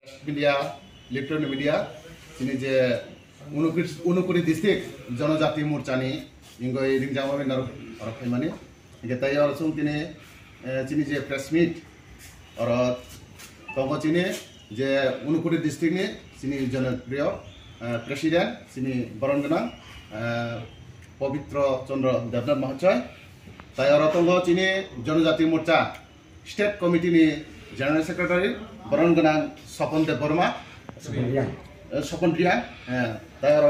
Media electronic media তিনি যে উনকুড়ি district জনজাতি মোর্চানি ইংগই রিংজামাবি নরখাইমানি গেতাই অরসুং তিনি চিনি যে প্রেস মিট और तंगो चिनी जे उनकुड़ी डिस्ट्रिक्ट नि चिनी जनप्रिय प्रेसिडेंट चिनी बरनगना पवित्र चंद्र देवनाथ महाशय ताई और तंगो चिनी जनजाति मोर्चा स्टेट कमिटी नि जनरल सेक्रेटरी बरनगना सपन देव वर्मा सपन प्रिया ताई और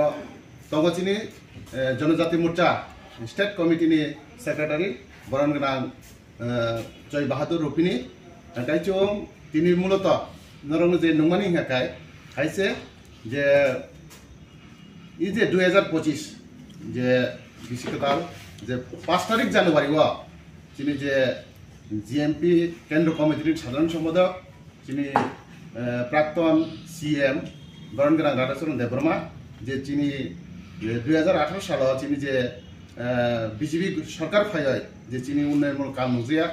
तंगो चिनी जनजाति मोर्चा स्टेट कमिटी नि सेक्रेटरी बरनगना जय बहादुर रुपिनी कायचों तिनी मूलत नरंग जे नंगमानी हाकाय हाइसे जे इजे 2025 जे बिसिकताल जे 5 तारिख জানুয়ারি व चिनी जे जीएमपी केंद्र कमिटी साधारण सम्पादक चिनी प्राक्तन सीएम बरनगना राधाचरण देववर्मा जे चिनी 2018 साल चिनी जे बीजेपी सरकार फाय जे चिनी उन्नयनमूलक काम नुजिया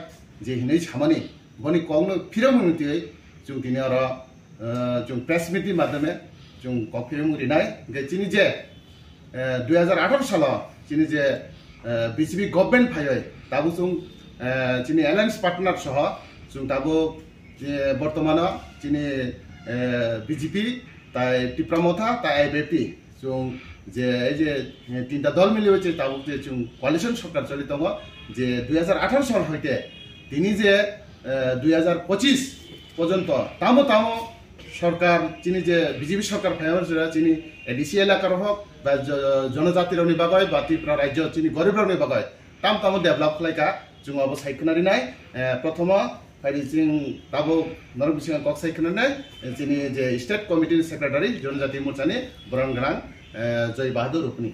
जे हिनै सामानी बनी कौन फिरमुंगती जो दिन और जो प्रेस मीटिंग माध्यमे जो कफिरमुंगरिनाय चिनी जे 2018 साल चिनी जे बीजेपी गवर्नमेंट फाय ताबो जों चिनी एलायंस पार्टनार सह जों ताबो जे बर्तमान चिनी बीजेपी ताई टिप्रामथा ताई आईबीपी जों जे तीनटा दल मिली होचे ताबो जे जों कोalition सरकार चली दङ जे 2018 साल हইতে তিনি যে 2025 पर्यंत तामो तामो सरकार चिनी जे बीजेपी सरकार फायना चिनी एडीसी एलाकार हक बा जनजातिर बागय बा त्रिपुरा राज्य चिनी गरिबरनि बागय ताम तामो डेभलप खालायका जों अब सायखनारिनाय प्रथम फायदि जों ताबो नरक बिसिङा कक सायखनानै चिनी जे स्टेट कमिटी सेक्रेटारि जनजाति मोर्चानि बरनगना जय बहादुर रुपनी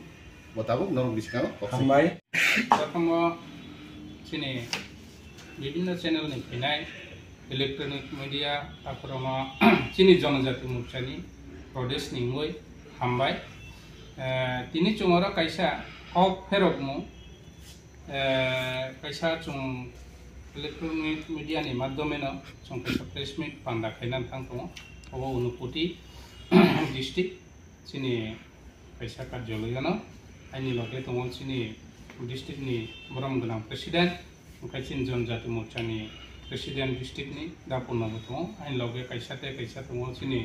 बताबो नरक बिसिङा कक सायखनाय प्रथम चिनी विभिन्न चैनल नि फैनाय इलेक्ट्रनिक मीडिया आक्रमा चिनी जनजाति मोर्चानि प्रदेश निंगय हामबाय तिनि चुंगरा कायसा हक फेरकमु कायसा चुं इलेक्ट्रनिक मीडिया नि माध्यमेनो जों कायसा प्रेस मीट पांदा खायनान थांदों अब उनकुटी डिस्ट्रिक्ट चिनी कायसा कार्यालयनो आइनि लगे दङ चिनी डिस्ट्रिक्ट नि बरनगना प्रेसिडेंट कायसिन जनजाति मोर्चानि प्रेसिडेंट डिस्ट्रिक्ट नि दापनबो दङ आइन लगे कायसा दङ चिनी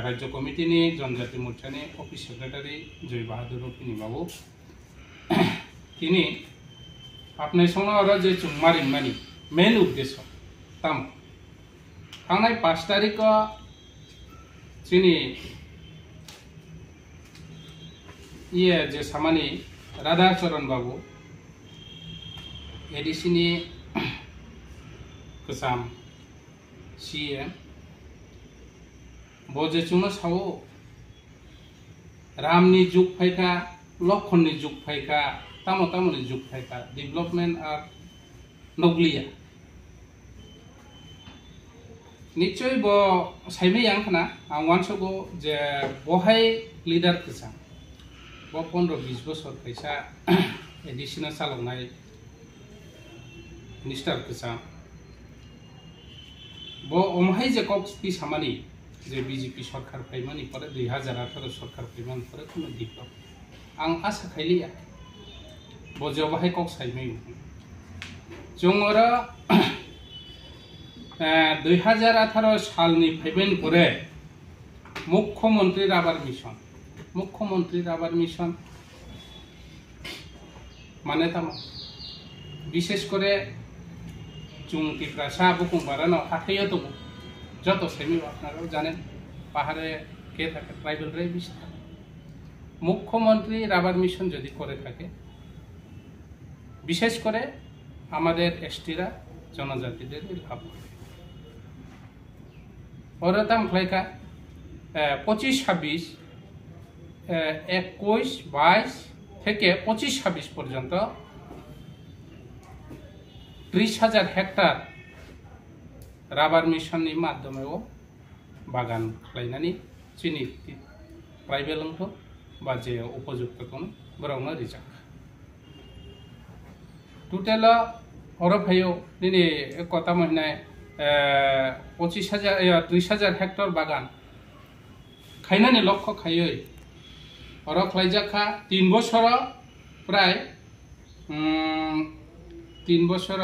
राज्य कमिटी नि जनजाति मोर्चानि अफिस सेक्रेटारि जय बहादुर रुपिनी बाबू तिनी आपने संग और जे चुमारिन मानी मेन उद्देश्य ताम थांनाय 5 तारिख चिनी ये जे सामानी राधाचरण बाबू एडीसी नि गोजाम सीएम बजे चुनो सावो रामनि जुग फायका लखननि जुग फायका तामोनि जुग फायका डेभलपमेंट और नगलिया निश्चय बो साइमे यांखना आं वानसगो जे बहाय लीडर गोजाम बो 15-20 बोसोर फैसा एडिशनल सालावनाय मिनिस्टार गोजाम बो अमहाय जे कक्सपि सामानि जे बीजेपी सरकार फैमानि परे 2018 सरकार फैमानि परे कोनो डेभलप आं आशा खायलिया बजे बाहाय कक साइमै जोंरा 2018 सालनि फैमानि परे मुख्यमंत्री राबार मिशन माने ताम विशेष करे जों त्रिपुरा सा बुकुंबारानो हाथायो दङ যত সেমি আপনারাও জানেন পাহাড়ে কে থাকে ট্রাইবাল রে বেশি থাকে মুখ্যমন্ত্রী রাবার মিশন যদি করে থাকে বিশেষ করে আমাদের এসটিরা জনজাতিদের লাভ হবে ওরতাম ফ্লাইকা 25-26 21-22 থেকে 25-26 পর্যন্ত 30,000 हेक्टर राबार मिशन नि माध्यमे बागान खालायनानै चिनी ट्राइबेल बाजे उपयुक्त बरावनो रिजार्व टोटल और भाइयों दिनै कता महीना 30,000 हेक्टर बागान खायनानै लक्ष्य खायै अरक लाइजाखा 3 बছर प्राय 3 बছर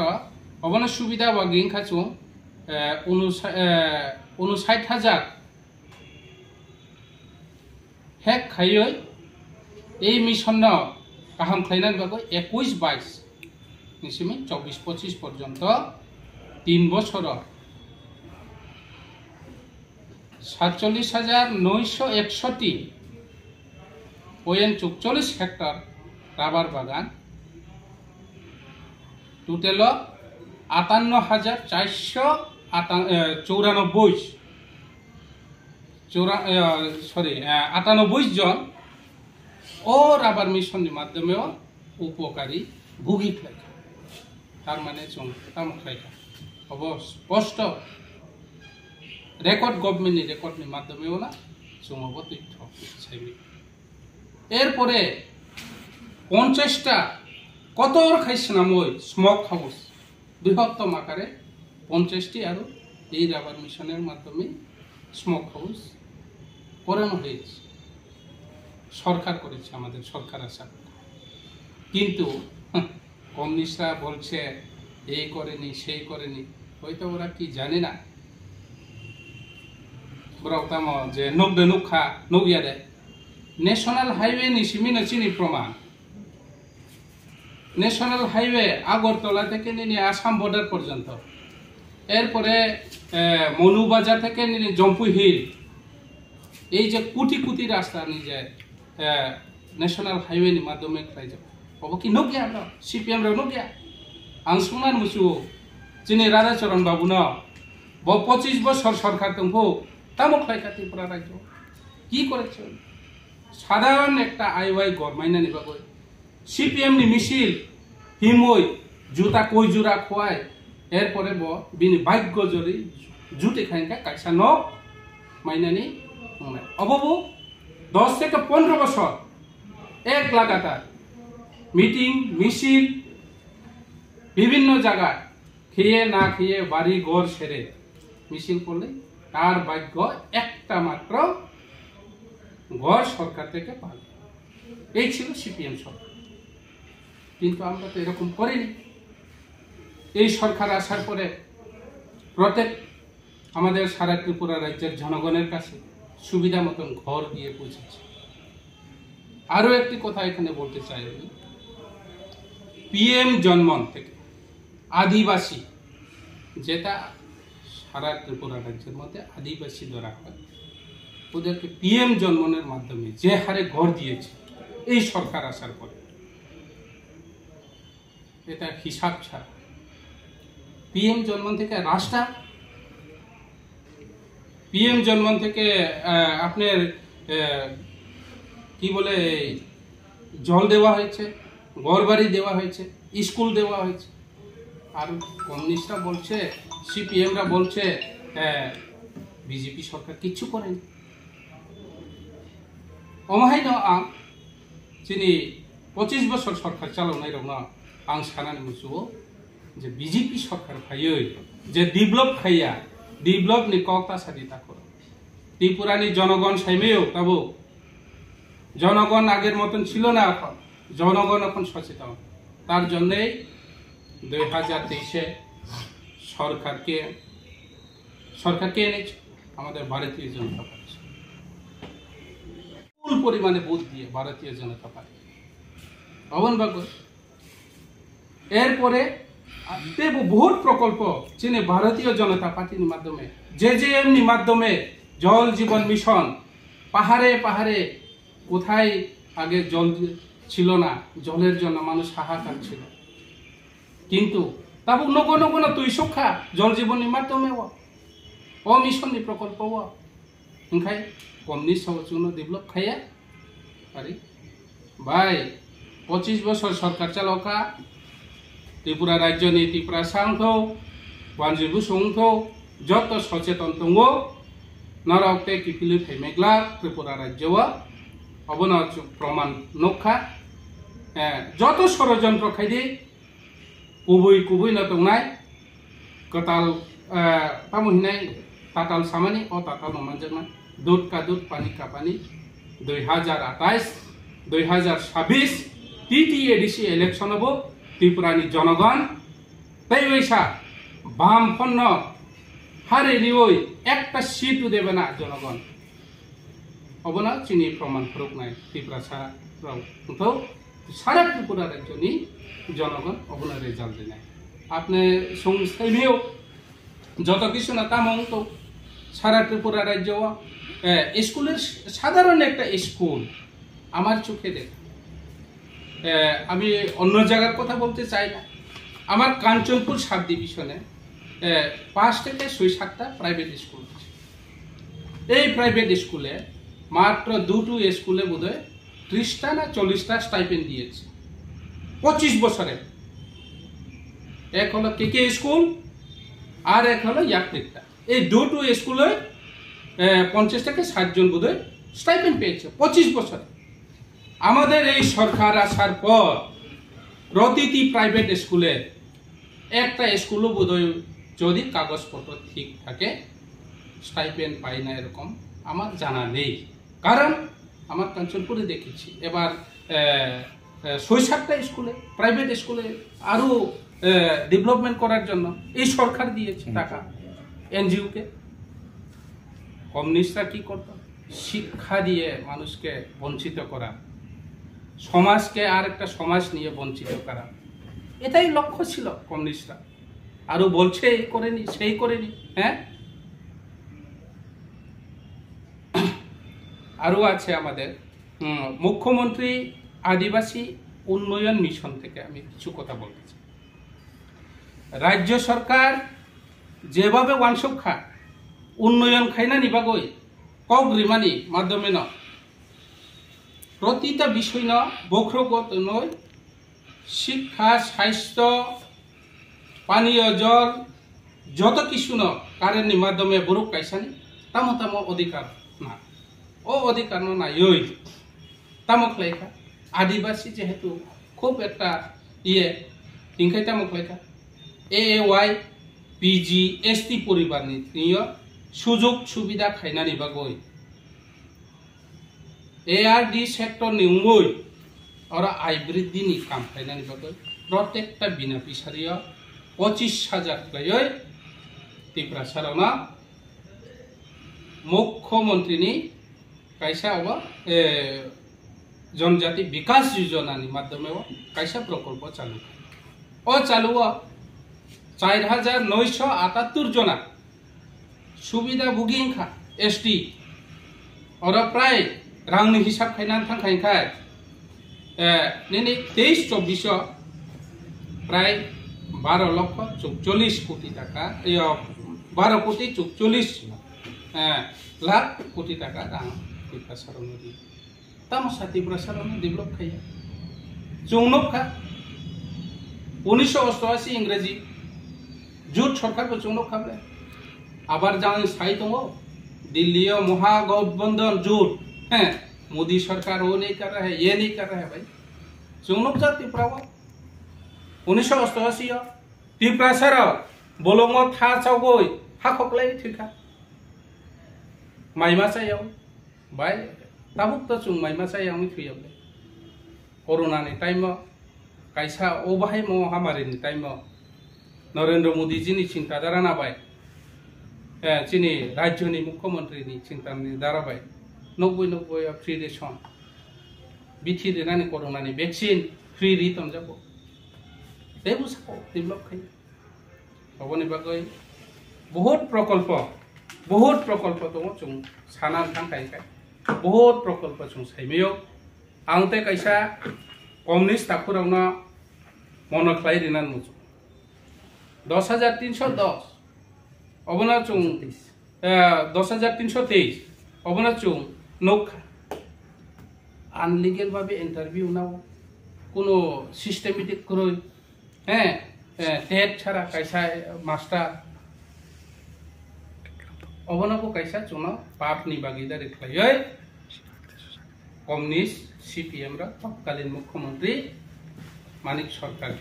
अबन सुविधा बागिन खाचु 59,000 हेक खायै এই মিশন কাহাম খাইনান বাগো 21-22 নিসিমি 24-25 পর্যন্ত 3 বছর 47,961.44 হেক্টর রাবার বাগান টোটাল 58,494 জন ও রাবার মিশনের মাধ্যমে উপকারী ভুগি ফেলাইকা তার মানে তামুক ফেলাইকা স্পষ্ট রেকর্ড গভর্নমেন্টের রেকর্ডের মাধ্যমেও না জমাব তথ্য চাইবে এরপরে 50টা কত খাইছে নামই স্মোক হাউস বৃহত্তম আকারে 50টি আর এই রাবার মিশনের মাধ্যমে স্মোক হাউস করানো হয়েছে সরকার করেছে আমাদের সরকার আশা কিন্তু কমিউনিস্টরা বলছে এই করেনি সেই করেনি হয়তো ওরা কি জানে না বরতাম যে নগদে নুখা নগিয়ারে ন্যাশনাল হাইওয়ে নিসিমিন চিনি প্রমাণ ন্যাশনাল হাইওয়ে আগরতলা থেকে নিয়ে আসাম বর্ডার পর্যন্ত এরপরে মনুবাজার থেকে নিয়ে জম্পু হিল এই যে কোটি কোটি রাস্তা নিজে ন্যাশনাল হাইওয়ে মাধ্যমে খাই যাব হব কি নগিয়া আমরা সিপিএম রা নগিয়া আং সুমান মুসু যিনি রাধাচরণ বাবু ন 25 বছর সরকার দংবো তামো খাইকা ত্রিপুরা রাজ্য কি করেছে সাধারণ একটা আইওয়াই গরমাইনা নিবাগৈ সিপিএম নি মিছিল হিমই জুতা কই জুরা খোয়াই এরপরে বিনি ভাগ্য জরি জুতে খাইকা কাইসা ন মাইনানি অববু 10 থেকে 15 বছর এক লাগাতার মিটিং মিছিল বিভিন্ন জায়গায় খেয়ে না খেয়ে বাড়ি ঘর ছেড়ে মিছিল করলে তার ভাগ্য একটা মাত্র ঘর সরকার থেকে পাবে এই ছিল সিপিএম সরকার কিন্তু আমরা তো এরকম করিনি এই সরকার আসার পরে প্রত্যেক আমাদের সারা ত্রিপুরা রাজ্যের জনগণের কাছে সুবিধা মতন ঘর দিয়ে পৌঁছেছে আরো একটি কথা এখানে বলতে চাই আমি পিএম জন্মন থেকে আদিবাসী যেটা সারা ত্রিপুরা রাজ্যের মধ্যে আদিবাসী ধরা হয় ওদেরকে পিএম জন্মনের মাধ্যমে যে হারে ঘর দিয়েছে এই সরকার আসার পরে এটা হিসাব ছাড়া পিএম জন্মন থেকে রাস্তা পিএম জন্মন থেকে আপনার কি বলে জল দেওয়া হয়েছে ঘরবাড়ি দেওয়া হয়েছে স্কুল দেওয়া হয়েছে আর কমিউনিস্টরা বলছে সিপিএমরা বলছে বিজেপি সরকার কিচ্ছু করেনি অমাহাইন আং যিনি 25 বছর সরকার চালানাই রঙা আং সানানি মুসুও যে বিজেপি সরকার ফাইयै যে ডেভেলপ খাইয়া ডেভেলপ নি কক্তা সাদিতা করে ত্রিপুরানি জনগণ সাইমেও তাবো জনগণ আগের মতন ছিল না এখন জনগণ এখন সচেতন তার জন্যই 2023-এ সরকারকে এনেছে আমাদের ভারতীয় জনতা পার্টি ফুল পরিমাণে ভোট দিয়ে ভারতীয় জনতা পার্টি অবন বাগ এরপরে বহুত প্রকল্প যিনি ভারতীয় জনতা পার্টির মাধ্যমে জেজেএম মাধ্যমে জল জীবন মিশন পাহাড়ে পাহাড়ে কোথায় আগে জল ছিল না জলের জন্য মানুষ হাহাকার ছিল কিন্তু তাবু নগো নগো না তুই সুখা জল জীবনের মাধ্যমে ও মিশননি প্রকল্প ওখাই কমনি সবচুনো ডেভেলপ খাইয়া পারি ভাই 25 বছর সরকার চালকা ত্রিপুরা রাজ্য নি ত্রিপুরা সাংথ ওয়ানজিবু সুংথ যত সচেতন দङ নরকতে কিপিলি ফেমেগলা ত্রিপুরা রাজ্য অবনা প্রমাণ নখা যত ষড়যন্ত্র খাইদি কুবুই কুবুই না দंनाय কতাল tamu hinai tatal samani o tatal nomanjana dud ka dud pani ka pani 2028 2026 TTADC election হবো ত্রিপুরানি জনগণ তাই ওইসা বামপন্ন হারে নিওই একটা সিটও দেবে না জনগণ অবনা চিনি প্রমাণ করুক নাই ত্রিপুরা সারা ত্রিপুরা রাজ্যনি জনগণ অবনা রেজাল্ট দেয় আপনি সংস্থাইও যত কিছু না তামং তো সারা ত্রিপুরা রাজ্য স্কুলের সাধারণ একটা স্কুল আমার চোখে দেখা আমি অন্য জায়গার কথা বলতে চাই না আমার কাঞ্চনপুর সাব ডিভিশনে 5 থেকে 7টা প্রাইভেট স্কুল আছে এই প্রাইভেট স্কুলে মাত্র দুটো স্কুলে বোধহয় 30টা না 40টা স্টাইপেন্ড দিয়েছে 25 বছরে এক হলো কেকে স্কুল আর এক হলো ইয়াকটিকটা এই দুটো স্কুলে 50 থেকে 60 জন বোধহয় স্টাইপেন্ড পেয়েছে 25 বছরে আমাদের এই সরকার আসার পর প্রতিটি প্রাইভেট স্কুলে একটা স্কুলও বোধহয় যদি কাগজপত্র ঠিক থাকে স্টাইপেন্ড পাই না এরকম আমার জানা নেই কারণ আমার কাঞ্চনপুরে দেখেছি এবার 6-7টা স্কুলে প্রাইভেট স্কুলে আরো ডেভেলপমেন্ট করার জন্য এই সরকার দিয়েছে টাকা এনজিওকে কমিউনিস্টরা কি করত শিক্ষা দিয়ে মানুষকে বঞ্চিত করা সমাজকে আর একটা সমাজ নিয়ে বঞ্চিত করা এটাই লক্ষ্য ছিল কমিউনিস্টরা আরো বলছে এই করেনি সেই করেনি হ্যাঁ আরো আছে আমাদের মুখ্যমন্ত্রী আদিবাসী উন্নয়ন মিশন থেকে আমি কিছু কথা বলতে চাই রাজ্য সরকার যেভাবে ওয়ানসুখা উন্নয়ন খাইনা নিবাগই কক রিমানি মাধ্যমে ন প্রতিটা বিষয় ন বক্রগত নয় শিক্ষা স্বাস্থ্য পানীয় জল যত কিছু ন কারেন্টনি মাধ্যমে বরুক কাইসানি তামো তামো অধিকার না ও অধিকার নাই ওই তামক লেখা আদিবাসী যেহেতু খুব একটা ইয়ে ইংখাই তামক লেখা AAY PG ST পরিবার নিয়ে সুযোগ সুবিধা খাইনা নিবাগই ARD সেক্টর নিউঙ্গই ওরা আয় বৃদ্ধি নি কাম খাইনা নিবাগই প্রত্যেকটা বিনা পিসারিয়া 25,000 লয় ত্রিপুরা সারনা মুখ্যমন্ত্রী কাইসা অবা জনজাতি বিকাশ যোজনানি মাধ্যমে কাইসা প্রকল্প চালু ও চালু 4,978 জনা সুবিধা ভোগীংখা ST ওরা প্রায় রাংনি হিসাব খাইনা থাকাই নেনে 23-24 প্রায় 12 লক্ষ 44 কোটি টাকা 12 কোটি 44 লাখ কোটি টাকা রাং ত্রিপুরা সারণ দিয়ে তামসা ত্রিপুরা সারণ ডেভেলপ খাইয়া চৌনখা 1988 ইংরেজি জুট সরকার को चुनाव खाबले আবার জানেন সাই दो दिल्ली महागठबंधन जुट हैं मोदी सरकार वो नहीं कर रहा है ये नहीं कर रहा है भाई चुनाव जा त्रिपुरा 1988 त्रिपुरा सर बोलोंग था चावगोई हा खकलाई थिखा माइमा सायाव भाई ताबुक तो चुं माइमा सायाव नि थुयाबले कोरोना नि टाइम काइसा ओ बाहाय महामारी नि टाइम नरेंद्र मोदी जी नि चिंताधारा नाबाय चिनी राज्य नि मुख्यमंत्री नि चिंता नि दाराबाय 90 फ्री रेशन बिथि देनानि कोरोना नि वैक्सीन फ्री रिटर्न जाबो देबो साको डेभेलप खाय अबनि बागै बहुत प्रकल्प दङ जों साना थांखाय बहुत प्रकल्प जों साइमेयो आंते काइसा कम्युनिस्ट थाखुरावना मनख्लाय रिनान मुजु 10,310 अबना चुं 10,323 अबना चुं नोक आनलिगेल भावे इंटरव्यू नाव कोनो सिस्टेमेटिक करय हैं टेट छाड़ा कैसा मास्टर अबना को कैसा चुना पाप नि भागीदारी खाय कम्युनिस्ट CPM रा तत्कालीन मुख्यमंत्री मानिक सरकार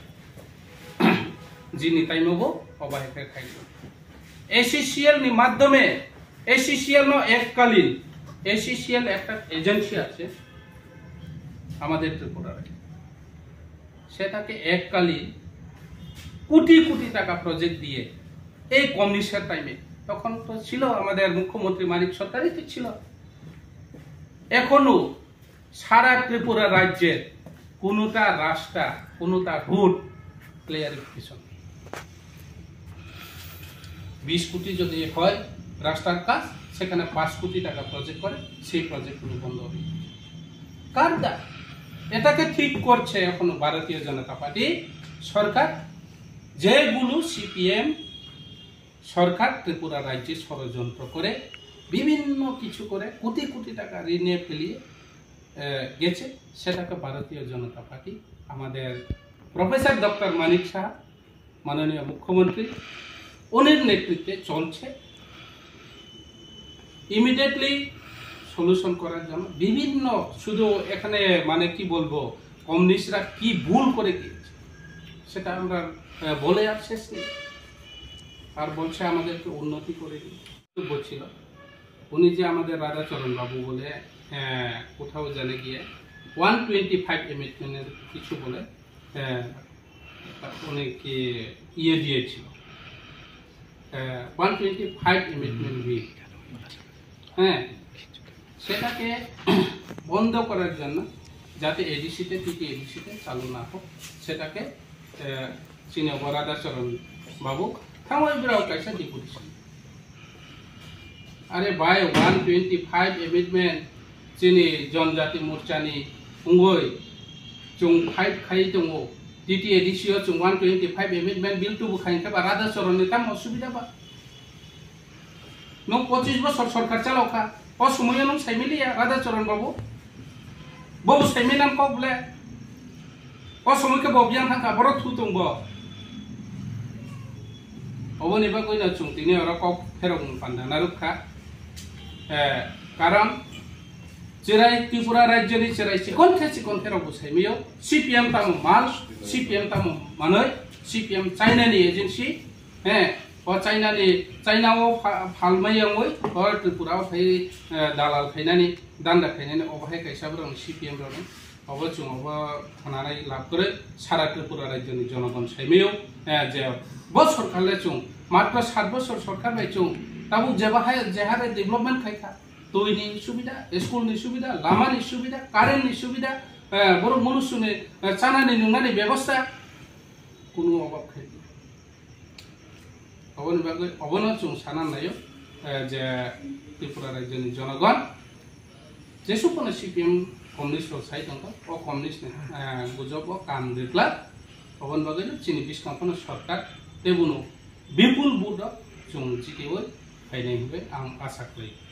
जिनी टाइम हो अबाहेखे खाइल ACCL नि মাধ্যমে ACCL नो এককালীন ACCL একটা এজেন্সি আছে আমাদের ত্রিপুরায় সেটাকে এককালীন কোটি কোটি টাকা প্রজেক্ট দিয়ে এই কমিউনিস্টের টাইমে তখন তো ছিল আমাদের মুখ্যমন্ত্রী মানিক সরকারই তো ছিল এখনো সারা ত্রিপুরা রাজ্যের কোনটা রাস্তা কোনটা রুট ক্লিয়ারিফিকেশন 20 কোটি যদি হয় রাস্তার কাজ সেখানে 5 কোটি টাকা প্রজেক্ট করে সেই প্রজেক্টগুলো বন্ধ হবে কারটা এটাকে ঠিক করছে এখনো ভারতীয় জনতা পার্টি সরকার যেগুলো সিপিএম সরকার ত্রিপুরা রাজ্যে ষড়যন্ত্র করে বিভিন্ন কিছু করে কোটি কোটি টাকা ঋণে ফেলিয়ে গেছে সেটাকে ভারতীয় জনতা পার্টি আমাদের প্রফেসর ডক্টর মানিক শাহ মাননীয় মুখ্যমন্ত্রী ওনার নেতৃত্বে চলছে ইমিডিয়েটলি সলিউশন করার জন্য বিভিন্ন শুধু এখানে মানে কি বলবো কমিউনিস্টরা কি ভুল করে গিয়েছে সেটা আমরা বলে আর শেষ নেই আর বলছে আমাদেরকে উন্নতি করে বলছিল উনি যে আমাদের রাধাচরণ বাবু বলে কোথাও জানে গিয়ে 125 এমিটমেন্টের কিছু বলে উনি কি ইয়ে দিয়েছিল 125 এমিটমেন্ট বিল হ্যাঁ সেটাকে বন্ধ করার জন্য যাতে এডিসিতে তৃতীয় এডিসিতে চালু না হোক সেটাকে চীনে রাধাচরণ বাবু থামাইবিরাও কাছে ডিপুটেশন अरे भाई 125 एमिटमेंट चीनी जनजाति मोर्चानी उंगोय चुंग फाइट खाई दंगो टीटी एडिसियो चुंग 125 एमिटमेंट बिल टू बुखाइन के राधा चरण नेता असुविधा बा नो 25 बছর সরকার চালাওখা ও সময় নো সাইমিলিয়া রাধা চরণ বাবু বাবু সাইমিনাম কক বলে ও সময়কে ববিয়ান থাকা বড় থু দংব অবনিবা কইনা চুং তিনি ওরা কক ফেরং পান্ডা নারুখা कारण चिराई त्रिपुरा राज्य नि चिराई सिकन फेराव बुसाइमियो सीपीएम तामो माल सीपीएम तामो मानै सीपीएम चाइना नि एजेंसी ओ चाइनाओ फालमायंगै ओ त्रिपुरा फै दालाल फैनानि दान्दा फैनानि अबहाय काइसाब्रं सीपीएम रनो अब जोंबो थानानै लाभ करे सारा त्रिपुरा राज्य नि जनगण साइमियो जे बस सरकारले जों मात्र 7 বছর सरकार बाय जों ताबु जेबाहाय जेहारे डेभलपमेंट खायखा तोयनि सुबिदा स्कुलनि सुबिदा लामानि सुबिदा कारेन्टनि सुबिदा बर' मनुष्यनि चानानि नुनानि व्यवस्था कोनो अभाब खाय अबनि बागै अबनो जों साना नायो जे त्रिपुरा राज्यनि जनगण जेसुपनो सीपीएम कम्युनिस्ट साइड दंग ओ कम्युनिस्ट गुजब काम दिक्ला अबनि बागै चीनी बिस्कांपनो सरकार तेबुनो विपुल बुद जों जितेवै फैनाय हुए आं आसा खालामो।